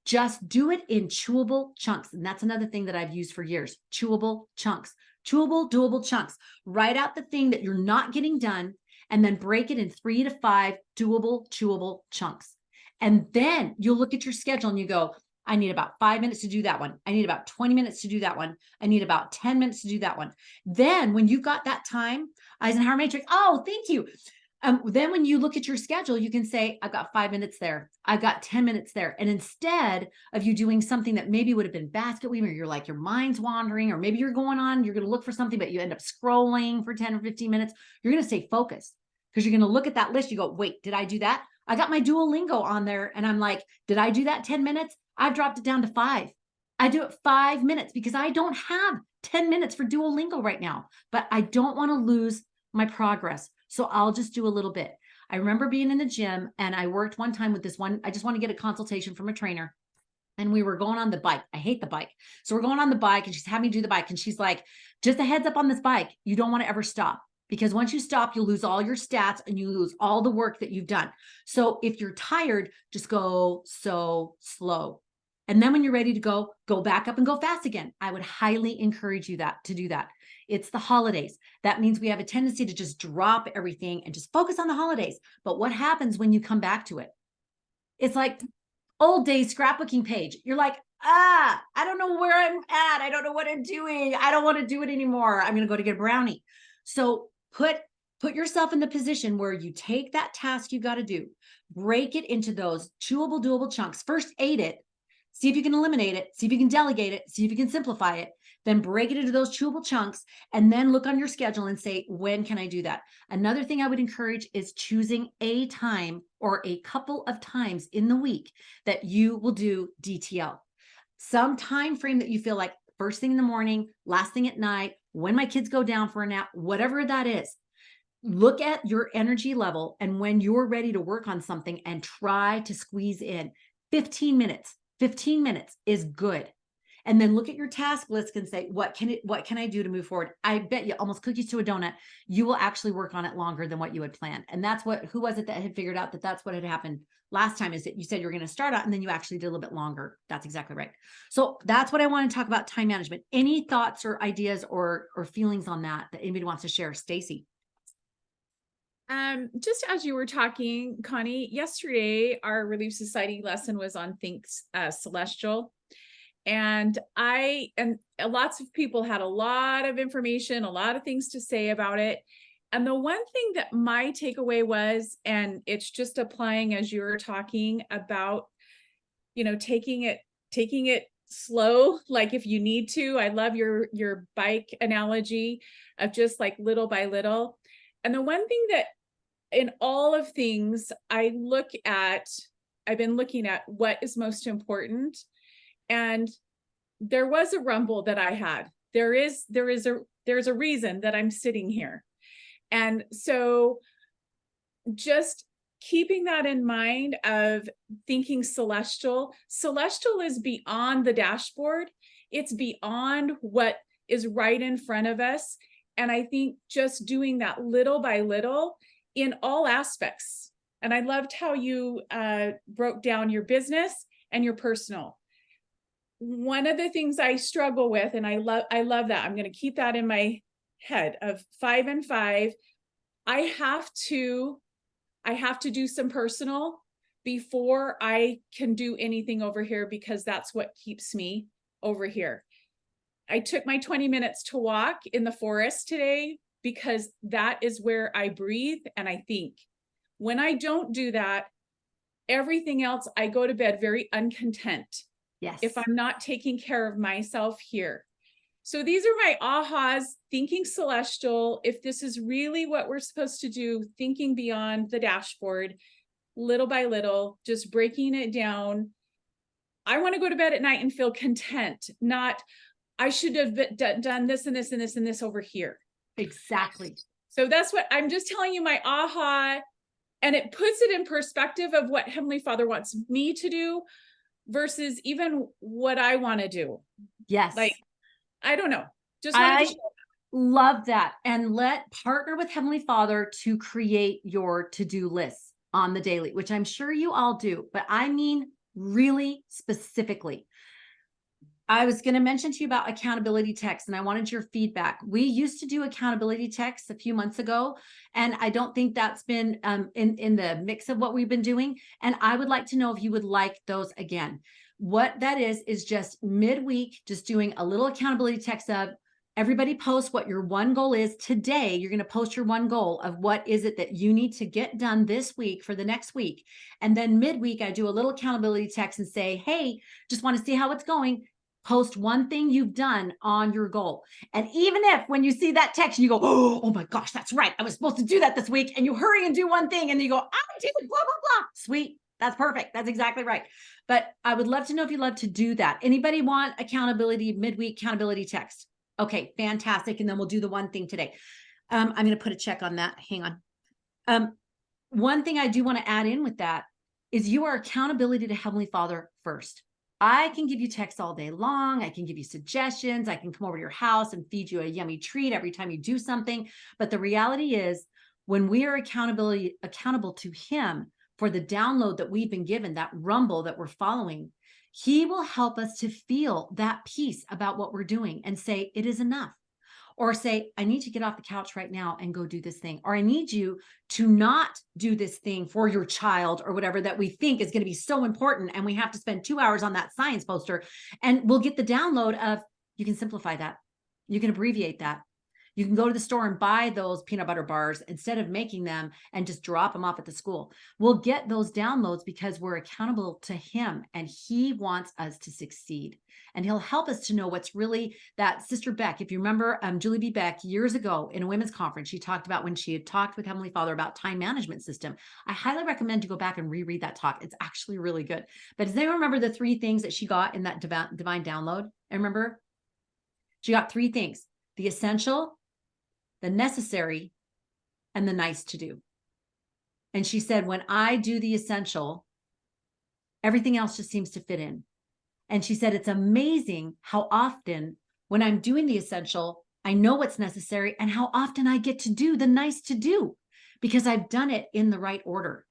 Just do it in chewable chunks. And that's another thing that I've used for years. Chewable chunks, chewable, doable chunks. Write out the thing that you're not getting done and then break it in 3 to 5 doable, chewable chunks. And then you'll look at your schedule and you go, I need about 5 minutes to do that one. I need about 20 minutes to do that one. I need about 10 minutes to do that one. Then when you've got that time, Eisenhower matrix, oh, thank you. Then when you look at your schedule, you can say, I've got 5 minutes there. I've got 10 minutes there. And instead of you doing something that maybe would have been basket weaving, or you're like, your mind's wandering, or maybe you're going to look for something, but you end up scrolling for 10 or 15 minutes, you're going to stay focused because you're going to look at that list. You go, wait, did I do that? I got my Duolingo on there. And I'm like, did I do that 10 minutes? I've dropped it down to 5. I do it 5 minutes because I don't have 10 minutes for Duolingo right now, but I don't want to lose my progress. So I'll just do a little bit. I remember being in the gym and I worked one time with this one. I just want to get a consultation from a trainer. And we were going on the bike. I hate the bike. So we're going on the bike and she's having me do the bike. And she's like, just a heads up on this bike. You don't want to ever stop because once you stop, you'll lose all your stats and you lose all the work that you've done. So if you're tired, just go so slow. And then when you're ready to go back up and go fast again. I would highly encourage you to do that. It's the holidays. That means we have a tendency to just drop everything and just focus on the holidays. But what happens when you come back to it? It's like old days scrapbooking page. You're like, I don't know where I'm at. I don't know what I'm doing. I don't want to do it anymore. I'm going to go to get a brownie. So put yourself in the position where you take that task you got to do, break it into those chewable, doable chunks. First, 8 it. See if you can eliminate it. See if you can delegate it. See if you can simplify it. Then break it into those chewable chunks and then look on your schedule and say, when can I do that? Another thing I would encourage is choosing a time or a couple of times in the week that you will do DTL. Some time frame that you feel like first thing in the morning, last thing at night, when my kids go down for a nap, whatever that is. Look at your energy level and when you're ready to work on something and try to squeeze in 15 minutes. 15 minutes is good. And then look at your task list and say, what can I do to move forward? I bet you almost cookies to a donut, you will actually work on it longer than what you had planned. And that's who was it that had figured out that that's what had happened last time, is that you said you're going to start out and then you actually did a little bit longer. That's exactly right. So that's what I want to talk about, time management. Any thoughts or ideas or feelings on that anybody wants to share? Stacy. Just as you were talking, Connie, yesterday, our Relief Society lesson was on Think Celestial. And lots of people had a lot of information, a lot of things to say about it. And the one thing that my takeaway was, and it's just applying as you were talking about, taking it slow, like if you need to. I love your bike analogy of just like little by little. And the one thing that in all of things, I've been looking at what is most important. And there was a rumble that I had. There's a reason that I'm sitting here. And so just keeping that in mind of thinking celestial is beyond the dashboard. It's beyond what is right in front of us. And I think just doing that little by little in all aspects. And I loved how you broke down your business and your personal. One of the things I struggle with, and I love that, I'm going to keep that in my head, of 5 and 5. I have to do some personal before I can do anything over here, because that's what keeps me over here. I took my 20 minutes to walk in the forest today because that is where I breathe and I think. When I don't do that, everything else, I go to bed very uncontent. Yes. If I'm not taking care of myself here. So these are my ahas, thinking celestial. If this is really what we're supposed to do, thinking beyond the dashboard, little by little, just breaking it down. I want to go to bed at night and feel content, not I should have done this and this and this and this over here. Exactly. So that's what I'm just telling you, my aha, and it puts it in perspective of what Heavenly Father wants me to do versus even what I want to do. Yes. Like, I don't know. I love that. And partner with Heavenly Father to create your to-do lists on the daily, which I'm sure you all do, but I mean, really specifically. I was going to mention to you about accountability texts, and I wanted your feedback. We used to do accountability texts a few months ago, and I don't think that's been in the mix of what we've been doing. And I would like to know if you would like those again. What that is just midweek, just doing a little accountability text of, Everybody post what your one goal is today. You're going to post your one goal of what is it that you need to get done this week for the next week. And then midweek, I do a little accountability text and say, hey, just want to see how it's going. Post one thing you've done on your goal. And even if when you see that text, you go, oh my gosh, that's right. I was supposed to do that this week. And you hurry and do one thing and you go, I did blah, blah, blah. Sweet. That's perfect. That's exactly right. But I would love to know if you'd love to do that. Anybody want accountability, midweek accountability text? Okay, fantastic. And then we'll do the one thing today. I'm going to put a check on that. Hang on. One thing I do want to add in with that is you are accountability to Heavenly Father first. I can give you texts all day long. I can give you suggestions. I can come over to your house and feed you a yummy treat every time you do something. But the reality is when we are accountable to Him for the download that we've been given, that rumble that we're following, He will help us to feel that peace about what we're doing and say, it is enough. Or say, I need to get off the couch right now and go do this thing. Or I need you to not do this thing for your child or whatever that we think is going to be so important. And we have to spend 2 hours on that science poster. And we'll get the download of, you can simplify that. You can abbreviate that. You can go to the store and buy those peanut butter bars instead of making them and just drop them off at the school. We'll get those downloads because we're accountable to Him and He wants us to succeed. And He'll help us to know what's really that Sister Beck. If you remember Julie B. Beck years ago in a women's conference, she talked about when she had talked with Heavenly Father about time management system. I highly recommend you go back and reread that talk. It's actually really good. But does anyone remember the 3 things that she got in that divine download? I remember she got 3 things: the essential, the necessary, and the nice to do. And she said, when I do the essential, everything else just seems to fit in. And she said, it's amazing how often when I'm doing the essential, I know what's necessary and how often I get to do the nice to do because I've done it in the right order.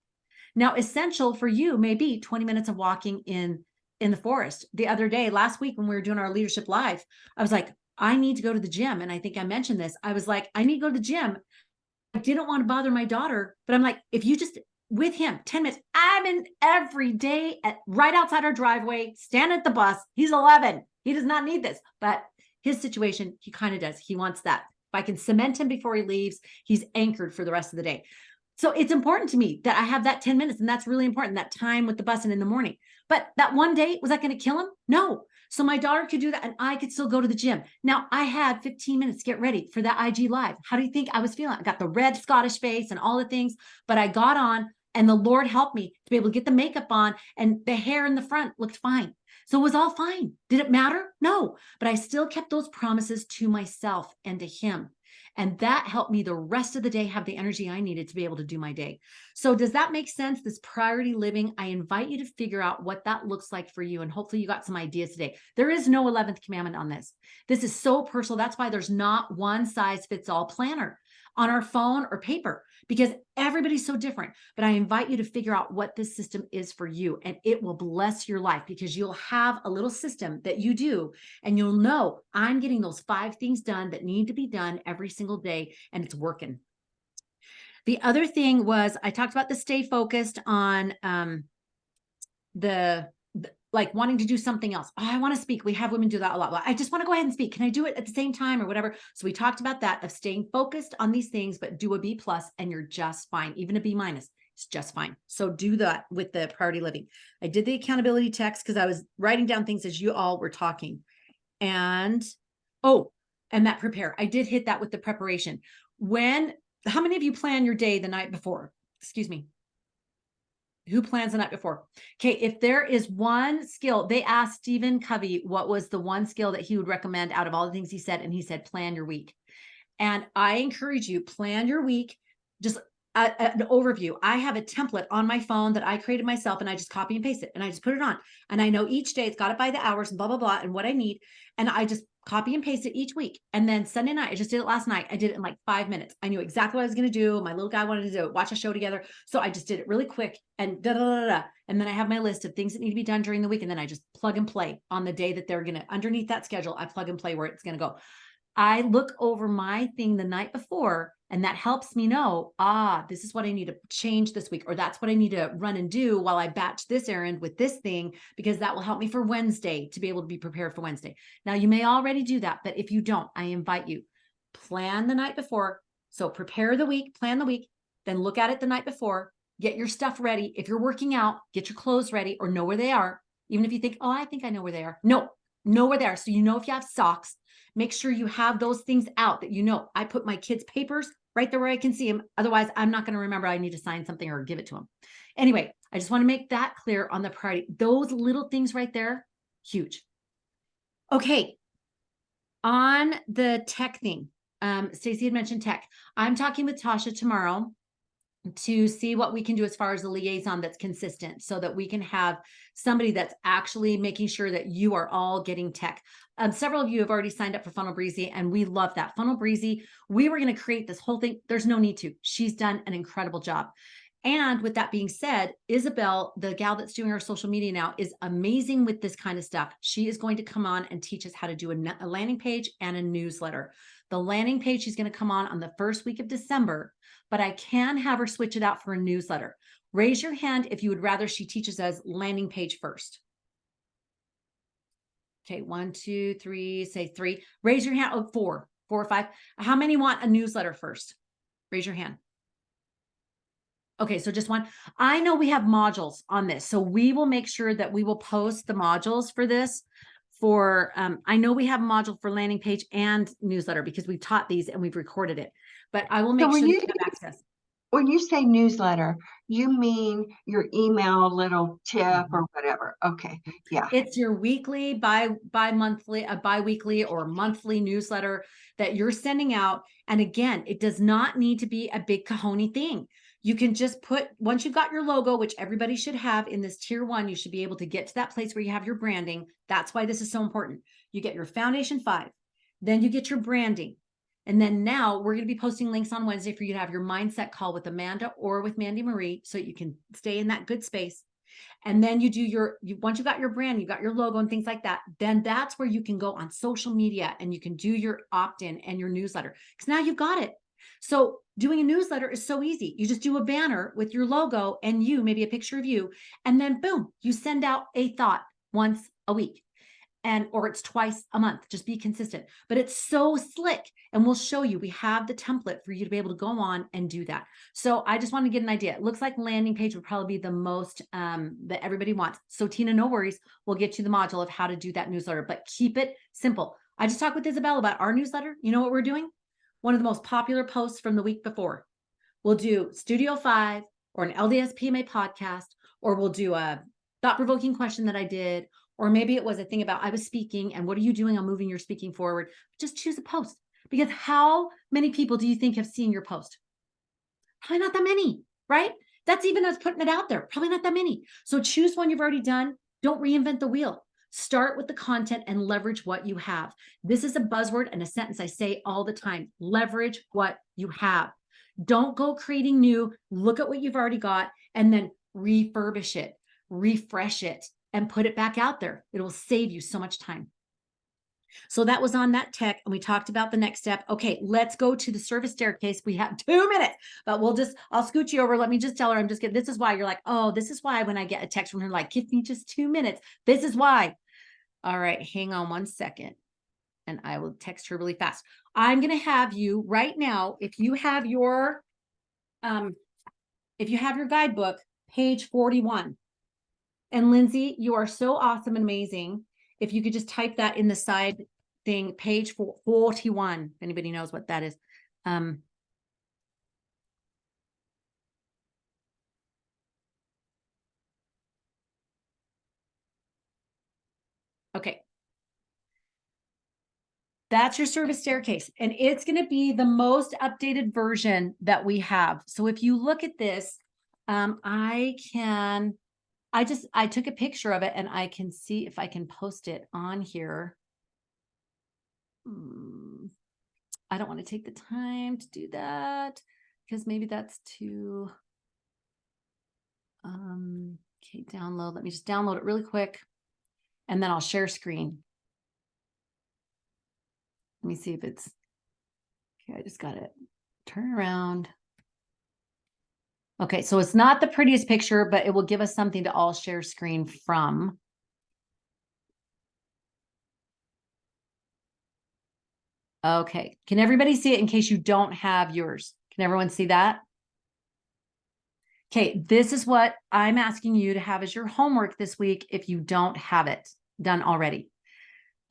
Now, essential for you may be 20 minutes of walking in the forest. The other day, last week, when we were doing our leadership live, I was like, I need to go to the gym. And I think I mentioned this. I was like, I need to go to the gym. I didn't want to bother my daughter, but I'm like, if you just with him 10 minutes, I'm in every day at right outside our driveway, stand at the bus. He's 11. He does not need this, but his situation, he kind of does. He wants that. If I can cement him before he leaves, he's anchored for the rest of the day. So it's important to me that I have that 10 minutes. And that's really important, that time with the bus and in the morning. But that one day, was that going to kill him? No. So my daughter could do that and I could still go to the gym. Now I had 15 minutes to get ready for that IG live. How do you think I was feeling? I got the red Scottish face and all the things, but I got on and the Lord helped me to be able to get the makeup on and the hair in the front looked fine. So it was all fine. Did it matter? No, but I still kept those promises to myself and to Him. And that helped me the rest of the day have the energy I needed to be able to do my day. So does that make sense? This priority living, I invite you to figure out what that looks like for you. And hopefully you got some ideas today. There is no 11th commandment on this. This is so personal. That's why there's not one size fits all planner on our phone or paper, because everybody's so different. But I invite you to figure out what this system is for you, and it will bless your life because you'll have a little system that you do, and you'll know I'm getting those 5 things done that need to be done every single day, and it's working. The other thing was I talked about the stay focused on the like wanting to do something else. Oh, I want to speak. We have women do that a lot. I just want to go ahead and speak. Can I do it at the same time or whatever? So we talked about that of staying focused on these things, but do a B+ and you're just fine. Even a B- it's just fine. So do that with the priority living. I did the accountability text because I was writing down things as you all were talking. And that prepare. I did hit that with the preparation. How many of you plan your day the night before? Excuse me. Who plans the night before? Okay, if there is one skill, they asked Stephen Covey what was the one skill that he would recommend out of all the things he said, and he said, plan your week. And I encourage you, plan your week, just an overview. I have a template on my phone that I created myself, and I just copy and paste it, and I just put it on. And I know each day it's got it by the hours and blah, blah, blah, and what I need. And I just copy and paste it each week. And then Sunday night, I just did it last night. I did it in like 5 minutes. I knew exactly what I was going to do. My little guy wanted to do it, watch a show together. So I just did it really quick and da, da, da, da. And then I have my list of things that need to be done during the week. And then I just plug and play on the day that they're going to, underneath that schedule, I plug and play where it's going to go. I look over my thing the night before And that helps me know, this is what I need to change this week, or that's what I need to run and do while I batch this errand with this thing, because that will help me for Wednesday to be able to be prepared for Wednesday. Now, you may already do that, but if you don't, I invite you, plan the night before. So prepare the week, plan the week, then look at it the night before, get your stuff ready. If you're working out, get your clothes ready or know where they are. Even if you think, I think I know where they are. No, know where they are. So you know if you have socks, make sure you have those things out that you know. I put my kids' papers right there where I can see them. Otherwise, I'm not going to remember I need to sign something or give it to them. Anyway, I just want to make that clear on the priority. Those little things right there, huge. Okay. On the tech thing, Stacey had mentioned tech. I'm talking with Tasha tomorrow to see what we can do as far as the liaison that's consistent, so that we can have somebody that's actually making sure that you are all getting tech. Several of you have already signed up for Funnel Breezy, and we love that. Funnel Breezy, we were going to create this whole thing. There's no need to. She's done an incredible job. And with that being said, Isabel, the gal that's doing our social media now, is amazing with this kind of stuff. She is going to come on and teach us how to do a landing page and a newsletter. The landing page, she's going to come on the first week of December, but I can have her switch it out for a newsletter. Raise your hand if you would rather she teaches us landing page first. Okay, 1, 2, 3, say 3. Raise your hand. 4 or 5. How many want a newsletter first? Raise your hand. Okay, so just 1. I know we have modules on this, so we will make sure that we will post the modules for this. I know we have a module for landing page and newsletter because we've taught these and we've recorded it, but I will make sure that you have access. When you say newsletter, you mean your email little tip or whatever. Okay. Yeah. It's your weekly, bi-weekly or monthly newsletter that you're sending out. And again, it does not need to be a big Kahoni thing. You can just put, once you've got your logo, which everybody should have in this tier 1, you should be able to get to that place where you have your branding. That's why this is so important. You get your foundation 5, then you get your branding. And then now we're going to be posting links on Wednesday for you to have your mindset call with Amanda or with Mandy Marie, so you can stay in that good space. And then you do once you got your brand, you got your logo and things like that, then that's where you can go on social media and you can do your opt-in and your newsletter, because now you've got it. So doing a newsletter is so easy. You just do a banner with your logo and maybe a picture of you, and then boom, you send out a thought once a week. Or it's twice a month. Just be consistent. But it's so slick, and we'll show you. We have the template for you to be able to go on and do that. So I just want to get an idea. It looks like landing page would probably be the most that everybody wants. So Tina, no worries. We'll get you the module of how to do that newsletter, but keep it simple. I just talked with Isabel about our newsletter. You know what we're doing? One of the most popular posts from the week before. We'll do Studio 5 or an LDS PMA podcast, or we'll do a thought-provoking question that I did, or maybe it was a thing about I was speaking and what are you doing on moving your speaking forward? Just choose a post, because how many people do you think have seen your post? Probably not that many, right? That's even us putting it out there. Probably not that many. So choose one you've already done. Don't reinvent the wheel. Start with the content and leverage what you have. This is a buzzword and a sentence I say all the time. Leverage what you have. Don't go creating new. Look at what you've already got and then refurbish it, refresh it, and put it back out there. It will save you so much time. So that was on that tech, and we talked about the next step. Okay, let's go to the service staircase. We have 2 minutes, but I'll scoot you over. Let me just tell her, this is why you're like, oh, this is why when I get a text from her, like, give me just 2 minutes. This is why. All right, hang on 1 second, and I will text her really fast. I'm going to have you right now, if you have your guidebook, page 41. And Lindsay, you are so awesome and amazing. If you could just type that in the side thing, page 41, if anybody knows what that is. Okay. That's your service staircase, and it's going to be the most updated version that we have. So if you look at this, I took a picture of it and I can see if I can post it on here. I don't want to take the time to do that because maybe that's too, okay, download. Let me just download it really quick and then I'll share screen. Let me see if it's, okay, I just got it Turn around. Okay, so it's not the prettiest picture, but it will give us something to all share screen from. Okay, can everybody see it in case you don't have yours? Can everyone see that? Okay, this is what I'm asking you to have as your homework this week if you don't have it done already.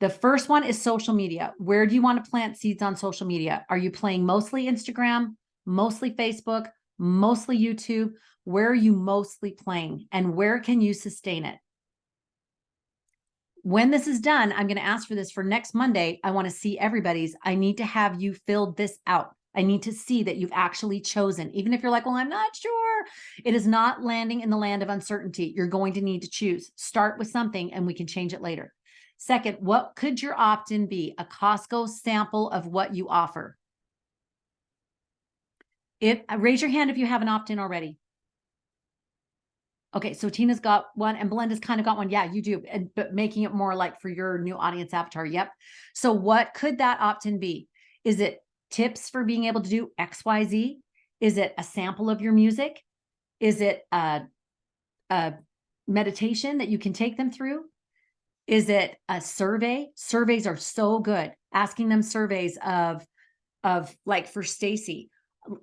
The first one is social media. Where do you want to plant seeds on social media? Are you playing mostly Instagram, mostly Facebook, mostly YouTube? Where are you mostly playing and where can you sustain it? When this is done, I'm going to ask for this for next Monday. I want to see everybody's. I need to have you filled this out. I need to see that you've actually chosen, even if you're like, well, I'm not sure. It is not landing in the land of uncertainty. You're going to need to choose. Start with something and we can change it later. Second, what could your opt-in be? A Costco sample of what you offer. Raise your hand if you have an opt-in already. Okay, so Tina's got one and Belinda's kind of got one. Yeah, you do, but making it more like for your new audience avatar. Yep. So what could that opt-in be? Is it tips for being able to do XYZ? Is it a sample of your music? Is it a meditation that you can take them through? Is it a survey? Surveys are so good. Asking them surveys of like for Stacy,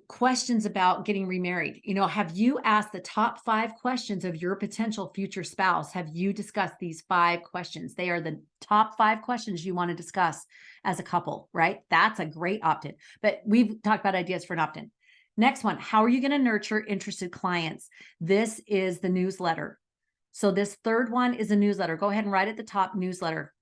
questions about getting remarried. You know, have you asked the top 5 questions of your potential future spouse? Have you discussed these 5 questions? They are the top 5 questions you want to discuss as a couple, right? That's a great opt-in. But we've talked about ideas for an opt-in. Next one, how are you going to nurture interested clients? This is the newsletter. So this third one is a newsletter. Go ahead and write at the top, newsletter.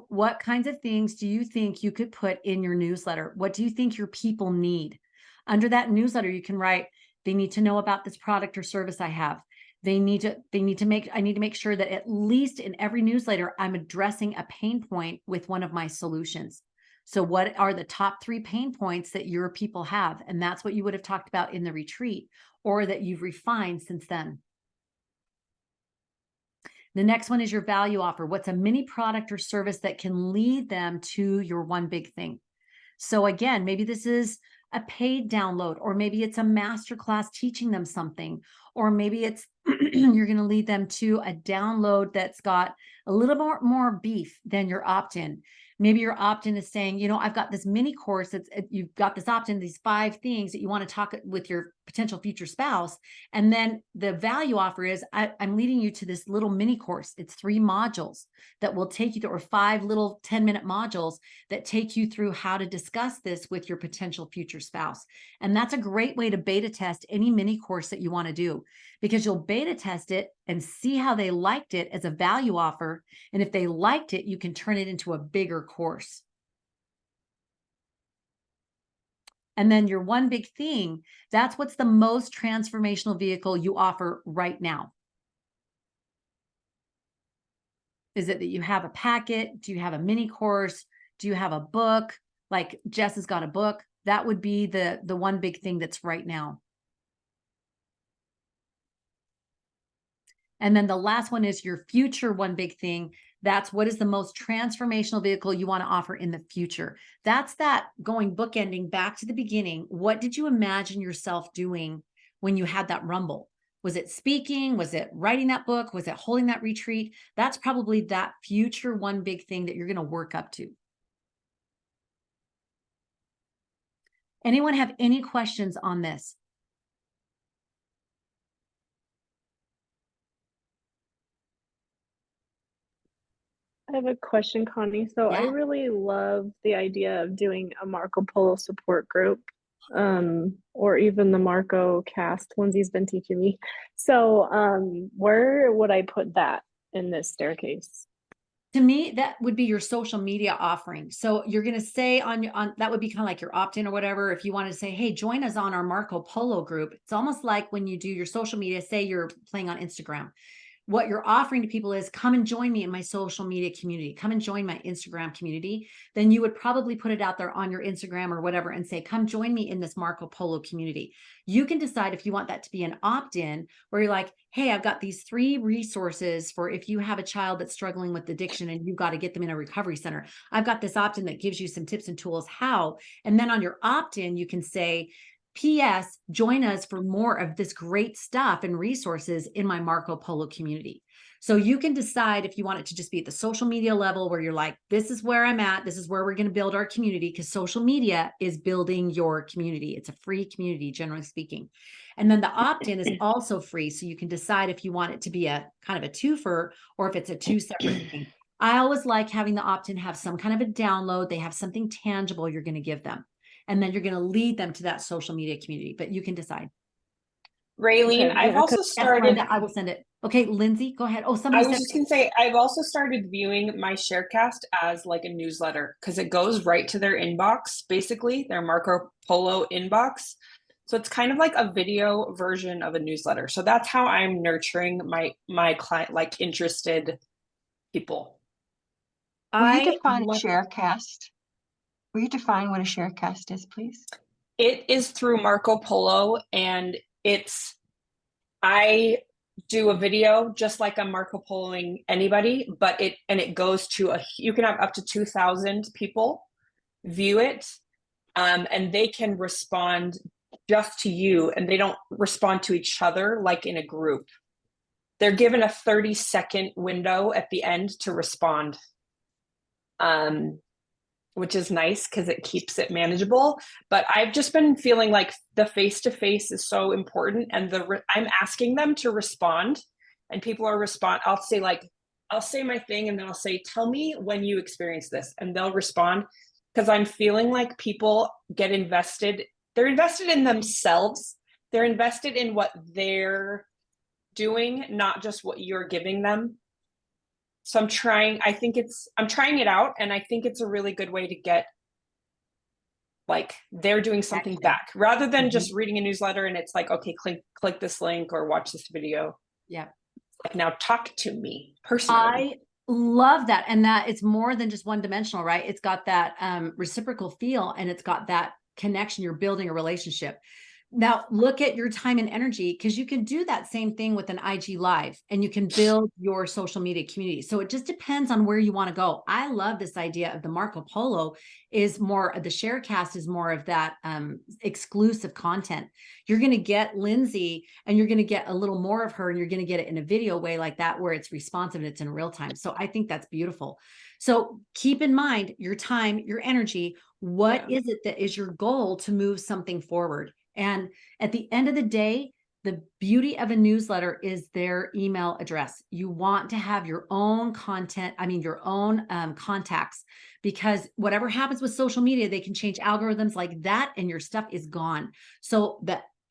What kinds of things do you think you could put in your newsletter? What do you think your people need? Under that newsletter, you can write, they need to know about this product or service I have. I need to make sure that at least in every newsletter, I'm addressing a pain point with one of my solutions. So what are the top 3 pain points that your people have? And that's what you would have talked about in the retreat or that you've refined since then. The next one is your value offer. What's a mini product or service that can lead them to your one big thing? So again, maybe this is a paid download, or maybe it's a masterclass teaching them something, or maybe it's you're going to lead them to a download that's got a little more beef than your opt-in. Maybe your opt-in is saying, you know, I've got this mini course you've got this opt-in, these 5 things that you want to talk with your potential future spouse. And then the value offer is I'm leading you to this little mini course. It's 3 modules that will take you to, or 5 little 10-minute modules that take you through how to discuss this with your potential future spouse. And that's a great way to beta test any mini course that you want to do, because you'll beta test it and see how they liked it as a value offer. And if they liked it, you can turn it into a bigger course. And then your one big thing, that's what's the most transformational vehicle you offer right now. Is it that you have a packet? Do you have a mini course? Do you have a book? Like Jess has got a book. That would be the one big thing that's right now. And then the last one is your future one big thing. That's what is the most transformational vehicle you want to offer in the future. That's that going bookending back to the beginning. What did you imagine yourself doing when you had that rumble? Was it speaking? Was it writing that book? Was it holding that retreat? That's probably that future one big thing that you're going to work up to. Anyone have any questions on this? I have a question, Connie. So I Yeah. really love the idea of doing a Marco Polo support group, or even the Marco cast Lindsay's been teaching me. So where would I put that in this staircase? To me, that would be your social media offering. So you're going to say on that would be kind of like your opt-in or whatever. If you want to say, hey, join us on our Marco Polo group. It's almost like when you do your social media, say you're playing on Instagram. what you're offering to people is come and join me in my social media community, come and join my Instagram community, then you would probably put it out there on your Instagram or whatever and say, come join me in this Marco Polo community. You can decide if you want that to be an opt-in where you're like, hey, I've got these 3 resources for if you have a child that's struggling with addiction and you've got to get them in a recovery center. I've got this opt-in that gives you some tips and tools how. And then on your opt-in, you can say, P.S. join us for more of this great stuff and resources in my Marco Polo community. So you can decide if you want it to just be at the social media level where you're like, this is where I'm at. This is where we're going to build our community, because social media is building your community. It's a free community, generally speaking. And then the opt-in is also free. So you can decide if you want it to be a kind of a twofer or if it's a 2 separate thing. I always like having the opt-in have some kind of a download. They have something tangible you're going to give them. And then you're going to lead them to that social media community, but you can decide. Raylene, Okay, I've yeah, also 'cause- started. I will send it. Okay, Lindsay, go ahead. Oh, I somebody was said, just gonna say, I've also started viewing my Sharecast as like a newsletter because it goes right to their inbox, basically their Marco Polo inbox. So it's kind of like a video version of a newsletter. So that's how I'm nurturing my client, like interested people. Will you I define a love- sharecast? Will you define what a sharecast is, please? It is through Marco Polo, and I do a video just like I'm Marco Poloing anybody, but it goes to you can have up to 2,000 people view it, and they can respond just to you, and they don't respond to each other like in a group. They're given a 30-second window at the end to respond, which is nice because it keeps it manageable. But I've just been feeling like the face-to-face is so important, and I'm asking them to respond, and people are I'll say my thing, and then I'll say, tell me when you experience this, and they'll respond, because I'm feeling like people get invested. They're invested in themselves. They're invested in what they're doing, not just what you're giving them. So I'm trying it out, and I think it's a really good way to get, like, they're doing something back rather than just reading a newsletter and it's like, okay, click this link or watch this video. Yeah. Like, now talk to me personally. I love that. And that it's more than just one dimensional, right? It's got that reciprocal feel, and it's got that connection. You're building a relationship. Now look at your time and energy, because you can do that same thing with an IG live, and you can build your social media community. So it just depends on where you want to go. I love this idea of the Marco Polo is more, the Sharecast is more of that exclusive content. You're going to get Lindsay, and you're going to get a little more of her, and you're going to get it in a video way like that, where it's responsive and it's in real time. So I think that's beautiful. So keep in mind your time, your energy. What is it that is your goal to move something forward? And at the end of the day, the beauty of a newsletter is their email address. You want to have your own content, your own contacts, because whatever happens with social media, they can change algorithms like that, and your stuff is gone. So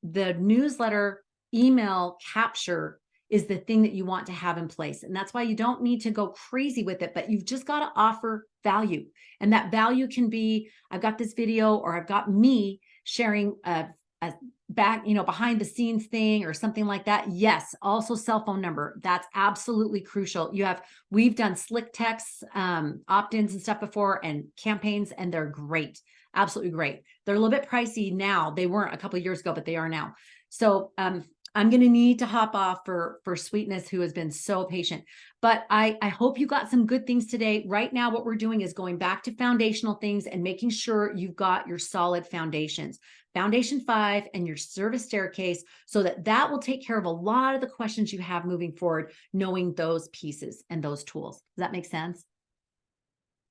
the newsletter email capture is the thing that you want to have in place. And that's why you don't need to go crazy with it, but you've just got to offer value. And that value can be, I've got this video, or I've got me sharing a back, behind the scenes thing or something like that. Yes. Also cell phone number. That's absolutely crucial. We've done slick texts, opt-ins and stuff before, and campaigns, and they're great. Absolutely great. They're a little bit pricey now. They weren't a couple of years ago, but they are now. So, I'm going to need to hop off for Sweetness, who has been so patient, but I hope you got some good things today. Right now, what we're doing is going back to foundational things and making sure you've got your solid foundations, Foundation 5 and your service staircase, so that will take care of a lot of the questions you have moving forward, knowing those pieces and those tools. Does that make sense?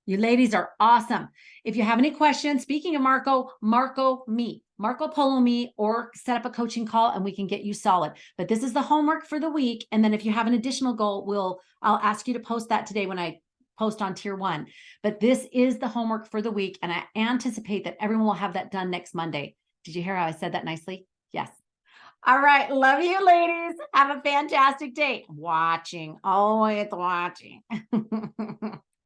You ladies are awesome. If you have any questions, speaking of Marco Polo me, or set up a coaching call and we can get you solid. But this is the homework for the week. And then if you have an additional goal, I'll ask you to post that today when I post on tier 1. But this is the homework for the week. And I anticipate that everyone will have that done next Monday. Did you hear how I said that nicely? Yes. All right. Love you, ladies. Have a fantastic day. Watching. Always watching.